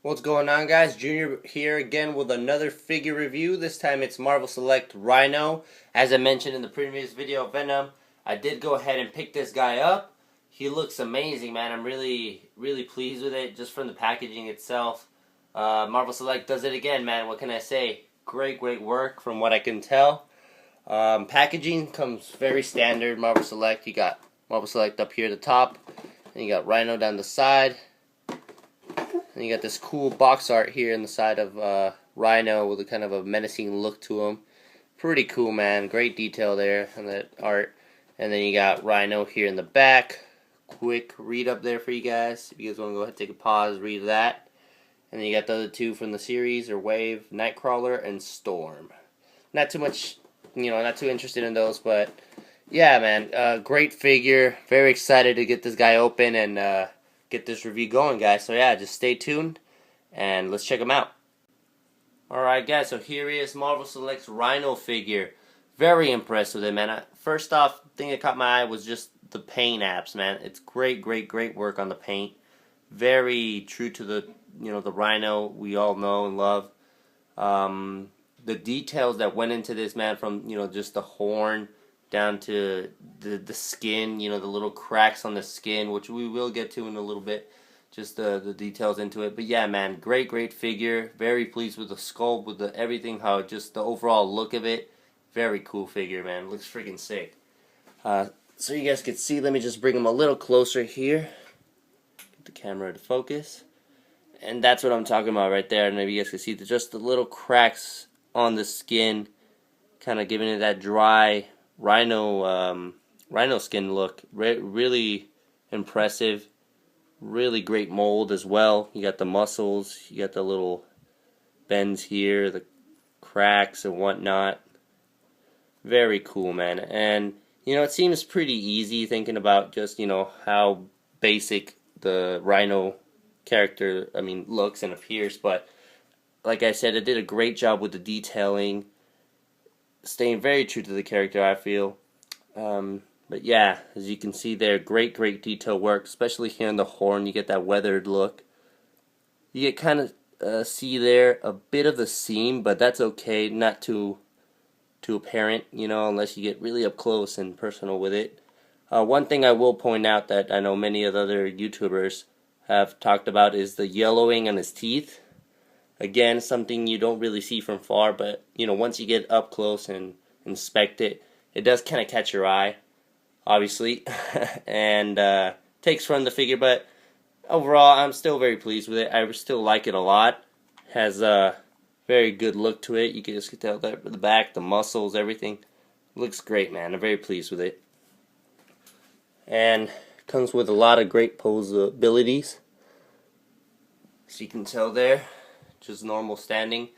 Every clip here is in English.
What's going on, guys? Junior here again with another figure review. This time it's Marvel Select Rhino. As I mentioned in the previous video of Venom, I did go ahead and pick this guy up. He looks amazing, man. I'm really pleased with it, just from the packaging itself. Marvel Select does it again, man. What can I say? Great work from what I can tell. Packaging comes very standard. Marvel Select, you got Marvel Select up here at the top, and you got Rhino down the side. And you got this cool box art here in the side of Rhino with a kind of a menacing look to him. Pretty cool, man. Great detail there on that art. And then you got Rhino here in the back. Quick read up there for you guys. If you guys want to go ahead and take a pause, read that. And then you got the other two from the series, or Wave, Nightcrawler, and Storm. Not too much, not too interested in those, but yeah, man. Great figure. Very excited to get this guy open and get this review going, guys. So yeah, just stay tuned and let's check them out. Alright, guys, so here is Marvel Select's Rhino figure. Very impressed with it, man. First off, the thing that caught my eye was just the paint apps, man. It's great work on the paint. Very true to the the Rhino we all know and love. The details that went into this, man, from just the horn down to the skin, the little cracks on the skin, which we will get to in a little bit, just the details into it. But yeah, man, great figure. Very pleased with the sculpt, with everything, how just the overall look of it. Very cool figure, man. Looks freaking sick. So you guys can see, let me just bring him a little closer here. Get the camera to focus. And that's what I'm talking about right there. And maybe you guys can see just the little cracks on the skin, kind of giving it that dry Rhino skin look. Really impressive. Really great mold as well. You got the muscles, you got the little bends here, the cracks and whatnot. Very cool, man. And it seems pretty easy thinking about just how basic the Rhino character looks and appears, but like I said, it did a great job with the detailing, staying very true to the character, I feel. But yeah, as you can see there, great detail work, especially here in the horn. You get that weathered look. You get kind of see there a bit of the seam, but that's okay, not too apparent, unless you get really up close and personal with it. One thing I will point out that I know many of the other YouTubers have talked about is the yellowing on his teeth. Again, something you don't really see from far, but once you get up close and inspect it, it does kind of catch your eye, obviously, and takes from the figure. But overall, I'm still very pleased with it. I still like it a lot. Has a very good look to it. You can just tell that the back, the muscles, everything looks great, man. I'm very pleased with it, and comes with a lot of great pose abilities. So you can tell there, just normal standing.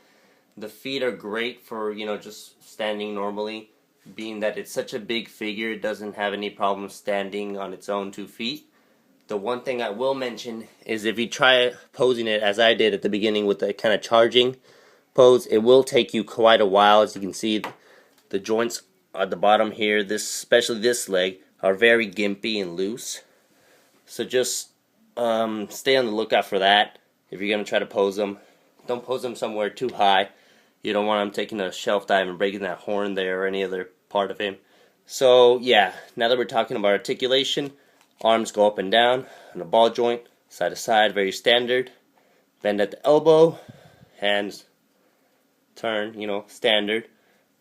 The feet are great for just standing normally, being that it's such a big figure. It doesn't have any problem standing on its own 2 feet. The one thing I will mention is if you try posing it as I did at the beginning with the kind of charging pose, it will take you quite a while. As you can see, the joints at the bottom here, especially this leg, are very gimpy and loose. So just stay on the lookout for that if you're going to try to pose them. Don't pose them somewhere too high. You don't want him taking a shelf dive and breaking that horn there or any other part of him. So yeah, now that we're talking about articulation, arms go up and down on a ball joint, side to side, very standard. Bend at the elbow, hands turn, standard.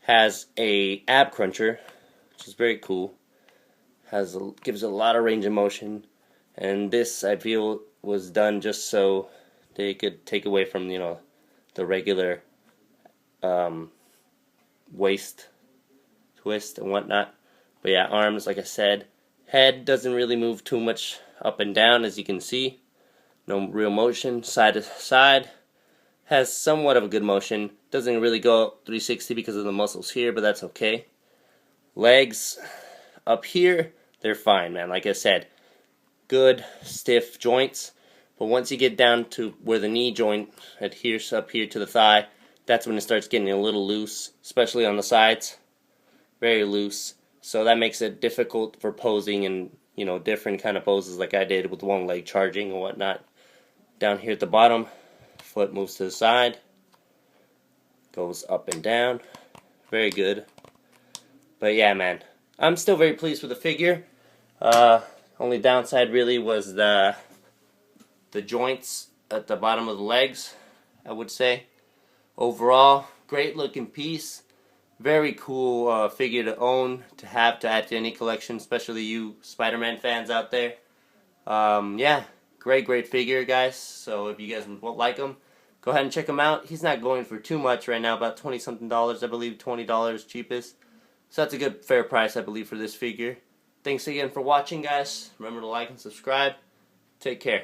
Has a ab cruncher, which is very cool. Gives a lot of range of motion, and this I feel was done just so they could take away from the regular waist twist and whatnot. But yeah, arms, like I said. Head doesn't really move too much up and down, as you can see. No real motion. Side to side. Has somewhat of a good motion. Doesn't really go 360 because of the muscles here, but that's okay. Legs up here, they're fine, man. Like I said, good stiff joints. But once you get down to where the knee joint adheres up here to the thigh, that's when it starts getting a little loose, especially on the sides. Very loose. So that makes it difficult for posing and, different kind of poses like I did with one leg charging and whatnot. Down here at the bottom, Foot moves to the side, goes up and down. Very good. But yeah, man, I'm still very pleased with the figure. Only downside really was the joints at the bottom of the legs, I would say. Overall, great looking piece. Very cool figure to own, to have, to add to any collection, especially you Spider-Man fans out there. Yeah, great figure, guys. So if you guys would like him, go ahead and check him out. He's not going for too much right now, about $20-something, I believe, $20 cheapest. So that's a good, fair price, I believe, for this figure. Thanks again for watching, guys. Remember to like and subscribe. Take care.